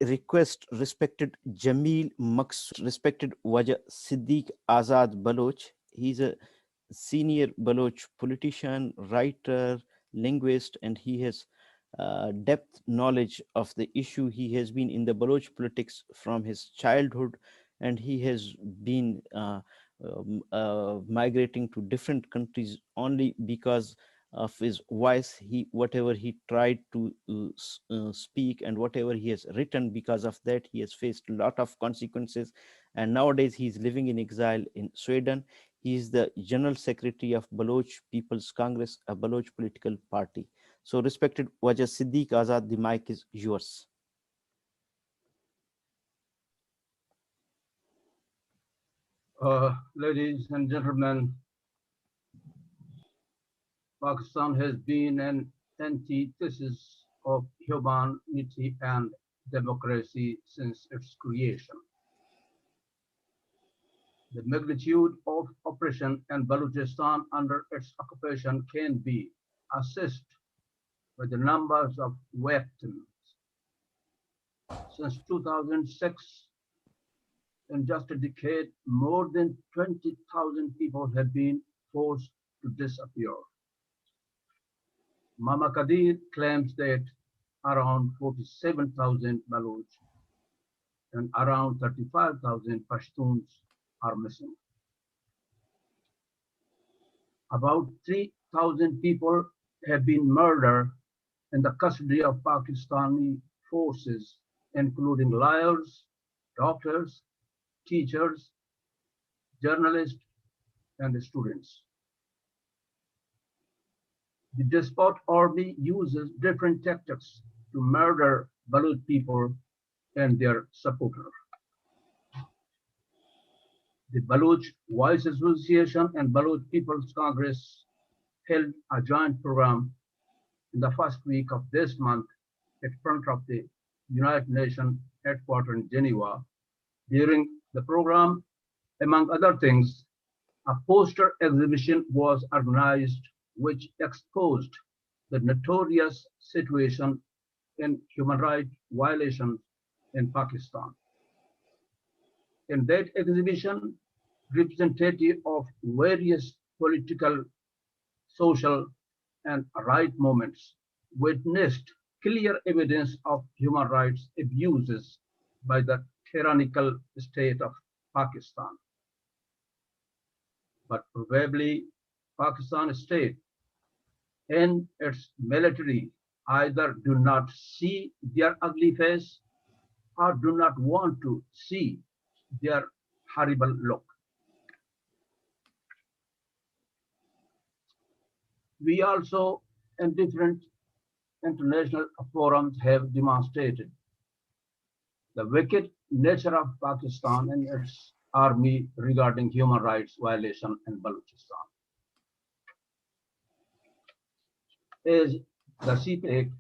request respected Jamil Maqsood, respected Waja Siddique Azad Baloch. He's a senior Baloch politician, writer, linguist, and he has depth knowledge of the issue. He has been in the Baloch politics from his childhood, and he has been migrating to different countries only because of his voice. He whatever he tried to speak and whatever he has written, because of that he has faced a lot of consequences, and nowadays he is living in exile in Sweden. He is the General Secretary of Baloch People's Congress, a Baloch political party. So, respected Waja Siddique Azad, the mic is yours. Ladies and gentlemen, Pakistan has been an antithesis of humanity and democracy since its creation. The magnitude of oppression in Balochistan under its occupation can be assessed by the numbers of victims. Since 2006, in just a decade, more than 20,000 people have been forced to disappear. Mama Kadir claims that around 47,000 Baloch and around 35,000 Pashtuns are missing. About 3,000 people have been murdered in the custody of Pakistani forces, including lawyers, doctors, teachers, journalists, and students. The despot army uses different tactics to murder Baloch people and their supporters. The Baloch Voice Association and Baloch People's Congress held a joint program in the first week of this month in front of the United Nations headquarters in Geneva. During the program, among other things, a poster exhibition was organized which exposed the notorious situation in human rights violations in Pakistan. In that exhibition, representatives of various political, social, and right movements witnessed clear evidence of human rights abuses by the tyrannical state of Pakistan. But probably Pakistan state and its military either do not see their ugly face or do not want to see their horrible look. We also, in different international forums, have demonstrated the wicked nature of Pakistan and its army regarding human rights violation in Balochistan. As the CPEC,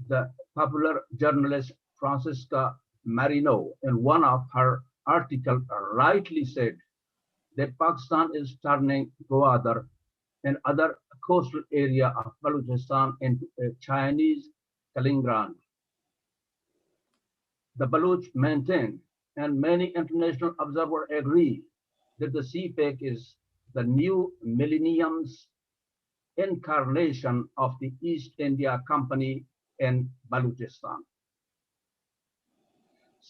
the popular journalist Francisca Marino, in one of her articles, rightly said that Pakistan is turning Gwadar and other coastal area of Balochistan into a Chinese Kaliningrad. The Baloch maintain, and many international observers agree, that the CPEC is the new millennium's incarnation of the East India Company in Balochistan.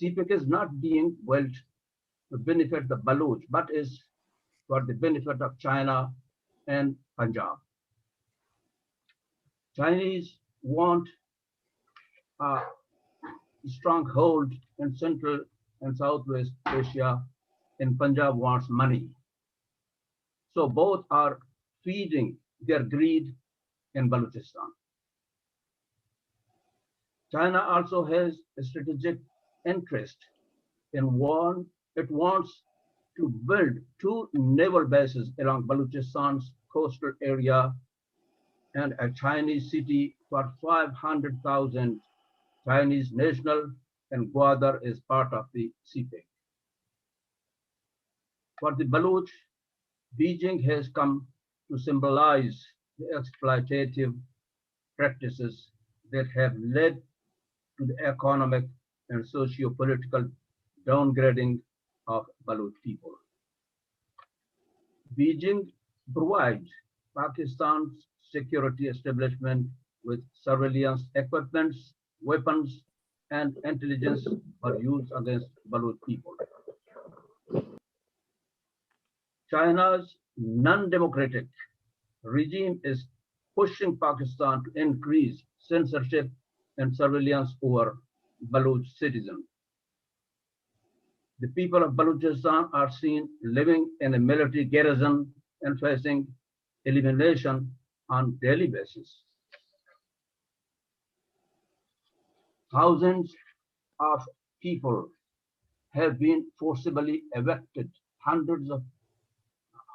CPEC is not being built to benefit the Baloch, but is for the benefit of China and Punjab. Chinese want a stronghold in Central and Southwest Asia, and Punjab wants money. So both are feeding their greed in Balochistan. China also has a strategic interest in one. It wants to build 2 naval bases along Balochistan's coastal area and a Chinese city for 500,000 Chinese national, and Gwadar is part of the CPEC. For the Baloch, Beijing has come to symbolize the exploitative practices that have led to the economic and socio-political downgrading of Baloch people. Beijing provides Pakistan's security establishment with surveillance equipments, weapons, and intelligence for use against Baloch people. China's non-democratic regime is pushing Pakistan to increase censorship and surveillance over Baloch citizens. The people of Balochistan are seen living in a military garrison and facing elimination on daily basis. Thousands of people have been forcibly evicted. Hundreds of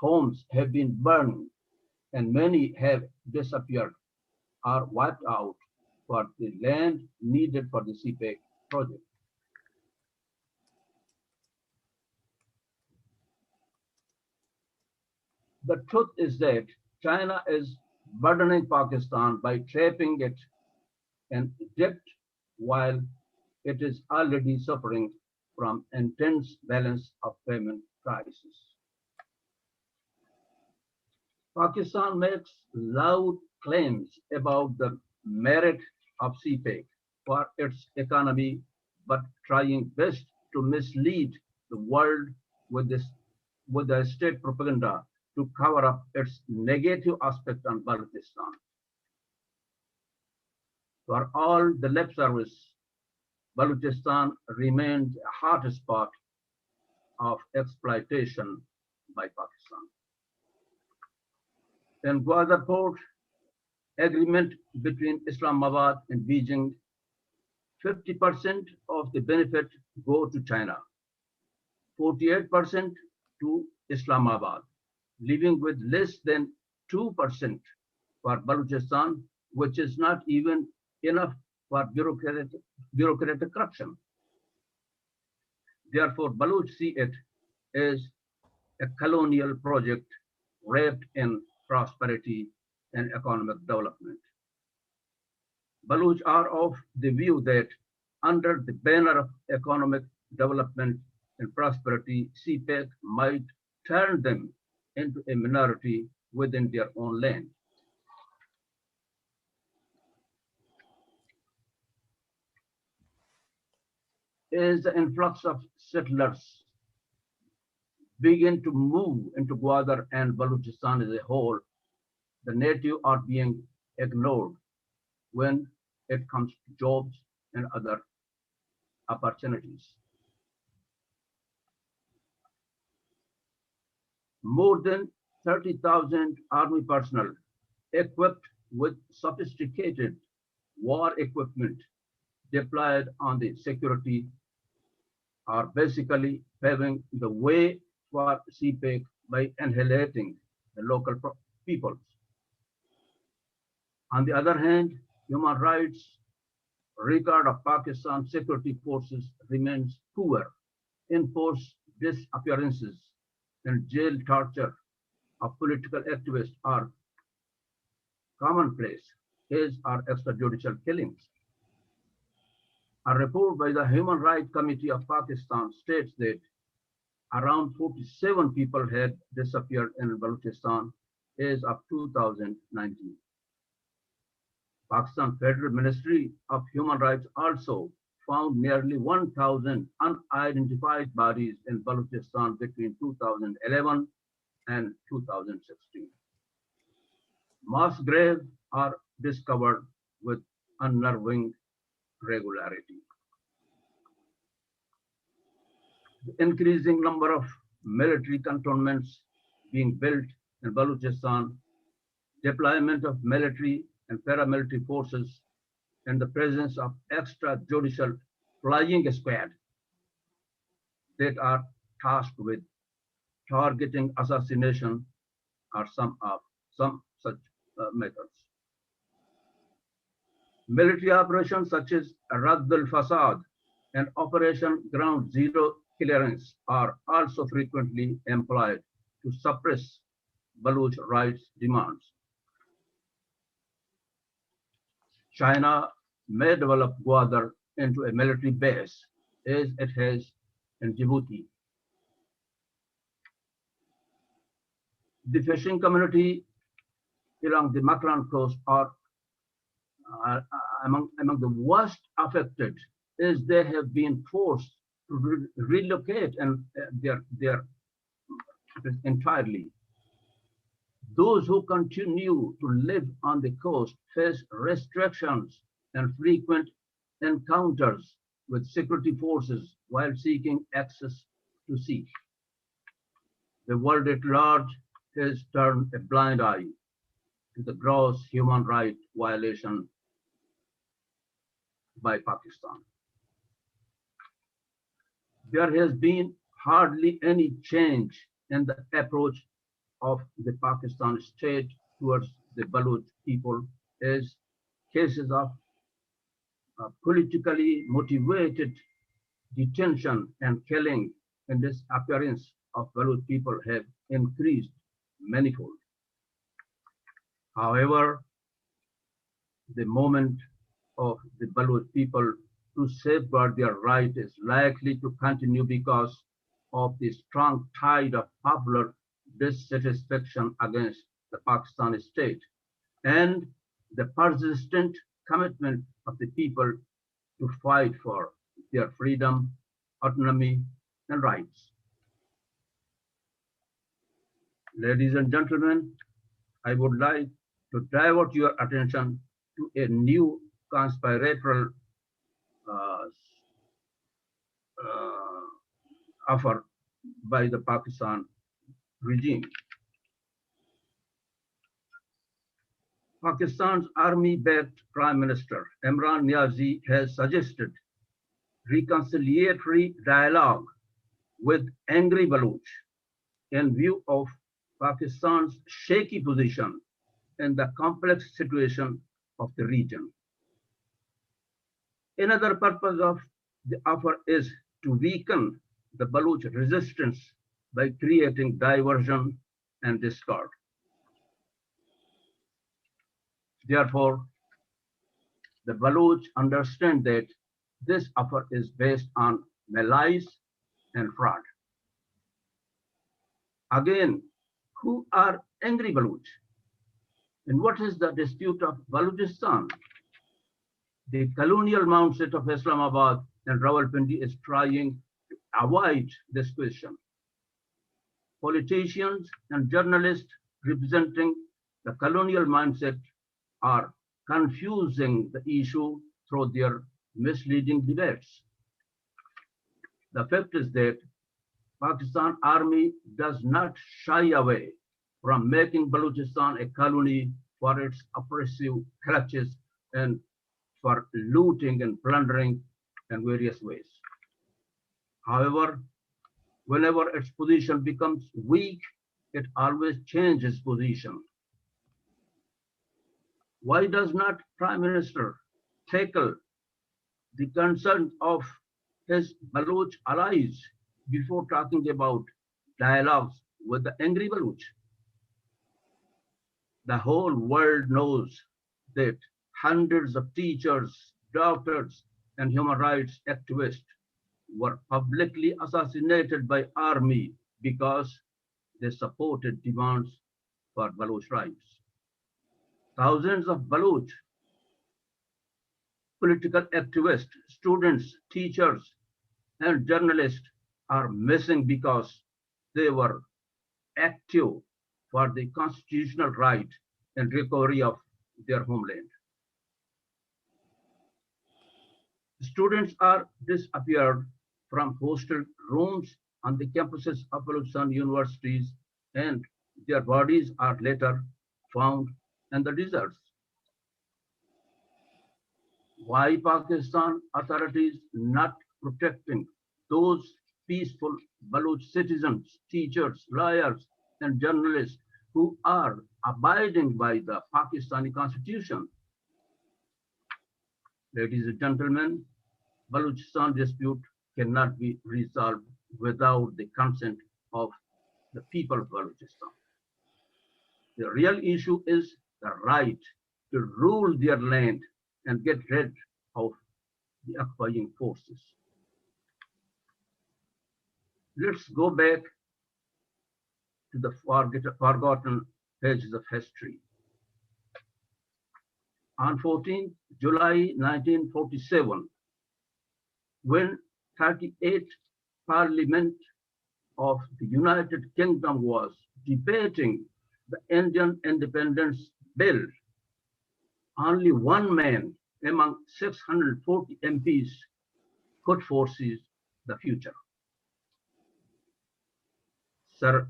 homes have been burned, and many have disappeared or wiped out for the land needed for the CPEC project. The truth is that China is burdening Pakistan by trapping it in debt while it is already suffering from intense balance of payment crisis. Pakistan makes loud claims about the merit of CPEC for its economy, but trying best to mislead the world with the state propaganda to cover up its negative aspect on Balochistan. For all the lip service, Balochistan remains a hotspot of exploitation by Pakistan. In Gwadar port, agreement between Islamabad and Beijing, 50% of the benefit go to China, 48% to Islamabad, leaving with less than 2% for Balochistan, which is not even enough for bureaucratic corruption. Therefore, Baloch see it as a colonial project wrapped in prosperity and economic development. Baloch are of the view that under the banner of economic development and prosperity, CPEC might turn them into a minority within their own land. As the influx of settlers begin to move into Gwadar and Balochistan as a whole, the native are being ignored when it comes to jobs and other opportunities. More than 30,000 army personnel equipped with sophisticated war equipment deployed on the security are basically paving the way for CPEC by annihilating the local peoples. On the other hand, human rights record of Pakistan security forces remains poor. Enforced disappearances and jail torture of political activists are commonplace, as are extrajudicial killings. A report by the Human Rights Committee of Pakistan states that around 47 people had disappeared in Balochistan as of 2019. Pakistan Federal Ministry of Human Rights also found nearly 1,000 unidentified bodies in Balochistan between 2011 and 2016. Mass graves are discovered with unnerving regularity. The increasing number of military cantonments being built in Balochistan, deployment of military and paramilitary forces, and the presence of extrajudicial flying squad that are tasked with targeting assassination are some such methods. Military operations such as Radd al-Fasad and Operation Ground Zero Clearance are also frequently employed to suppress Baloch rights demands. China may develop Gwadar into a military base, as it has in Djibouti. The fishing community along the Makran coast are among the worst affected, as they have been forced to relocate and their entirely. Those who continue to live on the coast face restrictions and frequent encounters with security forces while seeking access to sea. The world at large has turned a blind eye to the gross human rights violation by Pakistan. There has been hardly any change in the approach of the Pakistan state towards the Baloch people, as cases of politically motivated detention and killing and disappearance of Baloch people have increased manifold. However, the movement of the Baloch people to safeguard their right is likely to continue because of the strong tide of popular dissatisfaction against the Pakistani state and the persistent commitment of the people to fight for their freedom, autonomy, and rights. Ladies and gentlemen, I would like to divert your attention to a new conspiratorial uh, offer by the Pakistan regime. Pakistan's army-backed Prime Minister Imran Niazi has suggested reconciliatory dialogue with angry Baloch in view of Pakistan's shaky position in the complex situation of the region. Another purpose of the offer is to weaken the Baloch resistance by creating diversion and discord. Therefore, the Baloch understand that this offer is based on malice and fraud. Again, who are angry Baloch? And what is the dispute of Balochistan? The colonial mindset of Islamabad and Rawalpindi is trying to avoid this question. Politicians and journalists representing the colonial mindset are confusing the issue through their misleading debates. The fact is that Pakistan Army does not shy away from making Balochistan a colony for its oppressive clutches and for looting and plundering in various ways. However, whenever its position becomes weak, it always changes position. Why does not Prime Minister tackle the concerns of his Baloch allies before talking about dialogues with the angry Baloch? The whole world knows that hundreds of teachers, doctors, and human rights activists were publicly assassinated by army because they supported demands for Baloch rights. Thousands of Baloch political activists, students, teachers, and journalists are missing because they were active for the constitutional right and recovery of their homeland. Students are disappeared from hostel rooms on the campuses of Balochistan universities, and their bodies are later found in the deserts. Why Pakistan authorities not protecting those peaceful Baloch citizens, teachers, lawyers, and journalists who are abiding by the Pakistani constitution? Ladies and gentlemen, Balochistan dispute cannot be resolved without the consent of the people of Balochistan. The real issue is the right to rule their land and get rid of the occupying forces. Let's go back to the forgotten pages of history. On 14th July 1947, when 38th Parliament of the United Kingdom was debating the Indian Independence Bill, only one man among 640 MPs could foresee the future. Sir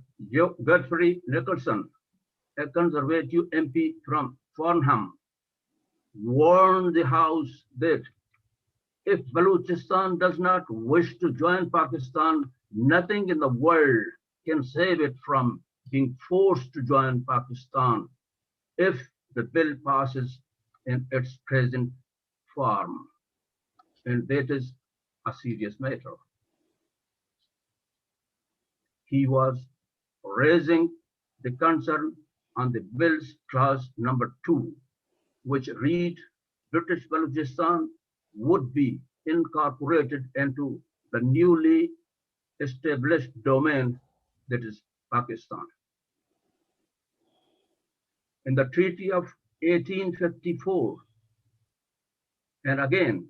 Godfrey Nicholson, a Conservative MP from Farnham, warned the House that if Balochistan does not wish to join Pakistan, nothing in the world can save it from being forced to join Pakistan if the bill passes in its present form. And that is a serious matter. He was raising the concern on the bill's clause number 2, which read British Balochistan would be incorporated into the newly established domain that is Pakistan. In the Treaty of 1854 and again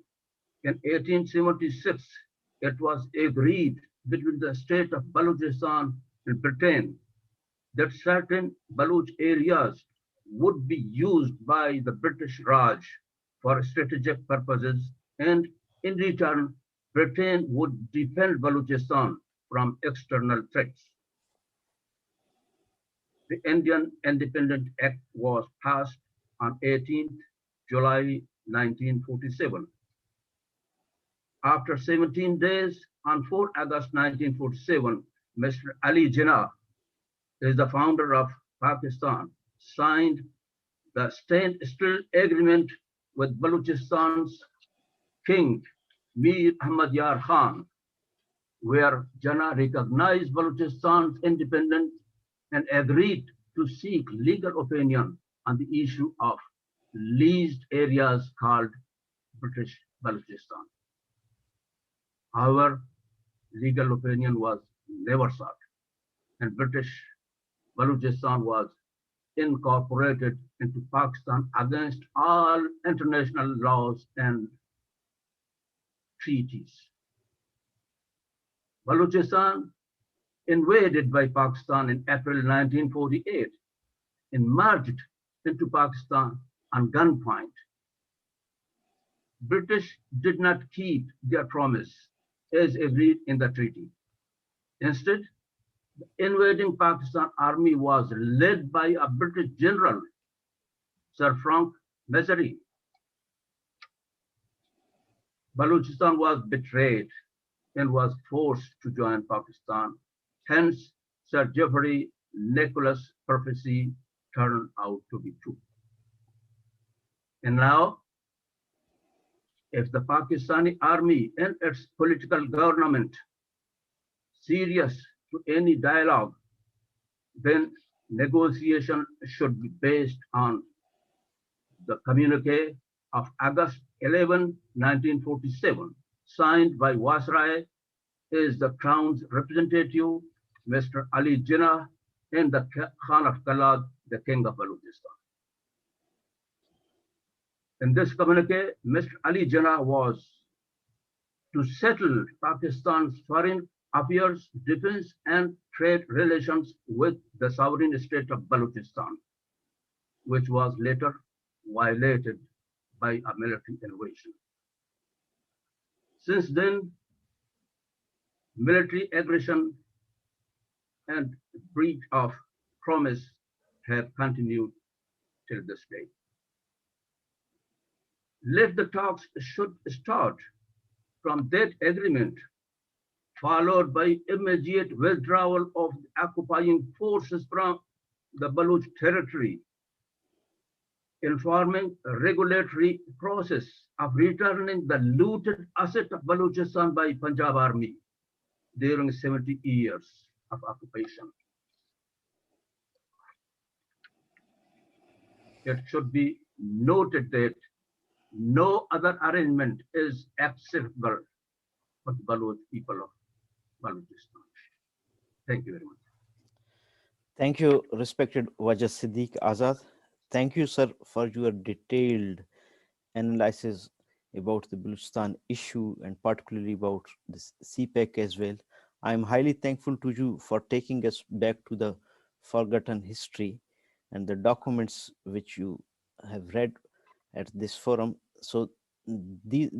in 1876, it was agreed between the state of Balochistan and Britain that certain Baloch areas would be used by the British Raj for strategic purposes, and in return, Britain would defend Balochistan from external threats. The Indian Independence Act was passed on 18th July 1947. After 17 days, on 4 August 1947, Mr. Ali Jinnah is the founder of Pakistan, signed the standstill agreement with Balochistan's king, Mir Ahmad Yar Khan, where Jinnah recognized Balochistan's independence and agreed to seek legal opinion on the issue of leased areas called British Balochistan. However, legal opinion was never sought, and British Balochistan was incorporated into Pakistan against all international laws and treaties. Balochistan, invaded by Pakistan in April 1948, emerged into Pakistan on gunpoint. British did not keep their promise as agreed in the treaty. Instead, the invading Pakistan army was led by a British general, Sir Frank Massary. Balochistan was betrayed and was forced to join Pakistan. Hence, Sir Geoffrey Nicholas' prophecy turned out to be true. And now, if the Pakistani army and its political government serious to any dialogue, then negotiation should be based on the communique of August 11, 1947, signed by Viceroy is the Crown's representative, Mr. Ali Jinnah, and the Khan of Kalad, the King of Balochistan. In this communique, Mr. Ali Jinnah was to settle Pakistan's foreign affairs, defense, and trade relations with the sovereign state of Balochistan, which was later violated by a military invasion. Since then, military aggression and breach of promise have continued till this day. Let the talks should start from that agreement, followed by immediate withdrawal of the occupying forces from the Baloch territory, informing a regulatory process of returning the looted asset of Balochistan by Punjab Army during 70 years of occupation. It should be noted that No other arrangement is acceptable for the Baloch people of Balochistan. Thank you very much. Thank you, respected Waja Siddique Azad. Thank you, sir, for your detailed analysis about the Baluchistan issue and particularly about this CPEC as well. I am highly thankful to you for taking us back to the forgotten history and the documents which you have read at this forum. So the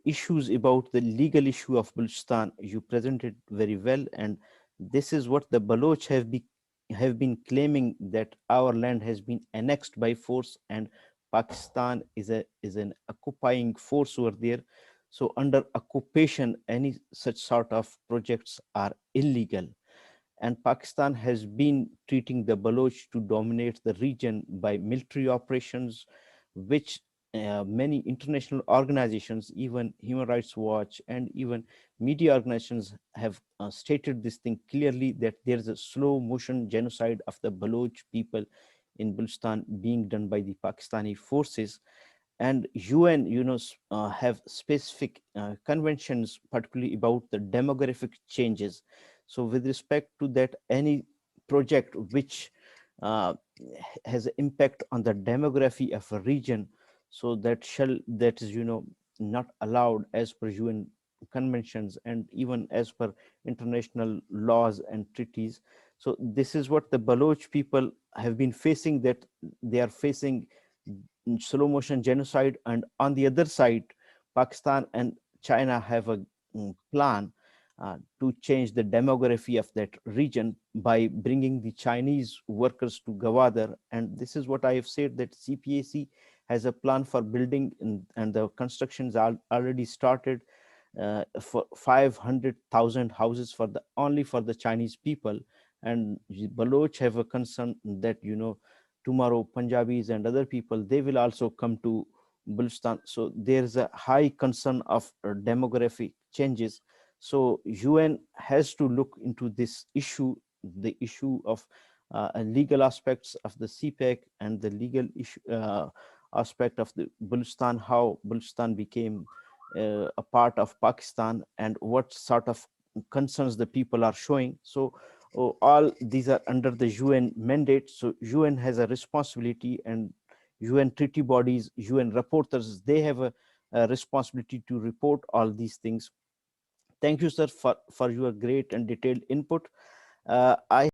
issues about the legal issue of Baluchistan you presented very well, and this is what the Baloch have been claiming, that our land has been annexed by force and Pakistan is an occupying force over there. So under occupation, any such sort of projects are illegal, and Pakistan has been treating the Baloch to dominate the region by military operations, which many international organizations, even Human Rights Watch and even media organizations have stated this thing clearly, that there is a slow motion genocide of the Baloch people in Balochistan being done by the Pakistani forces. And UN, have specific conventions, particularly about the demographic changes. So, with respect to that, any project which uh, has an impact on the demography of a region, so that is not allowed as per UN conventions and even as per international laws and treaties. So this is what the Baloch people have been facing, that they are facing slow motion genocide, and on the other side, Pakistan and China have a plan to change the demography of that region by bringing the Chinese workers to Gwadar. And this is what I have said, that CPAC has a plan for building, and the constructions are already started for 500,000 houses for the only for the Chinese people. And Baloch have a concern that tomorrow Punjabis and other people, they will also come to Balochistan. So there is a high concern of demographic changes. So UN has to look into this issue, the issue of legal aspects of the CPEC and the legal issue aspect of the Balochistan, how Balochistan became a part of Pakistan, and what sort of concerns the people are showing. So all these are under the UN mandate. So UN has a responsibility, and UN treaty bodies, UN reporters, they have a responsibility to report all these things. Thank you, sir, for your great and detailed input. I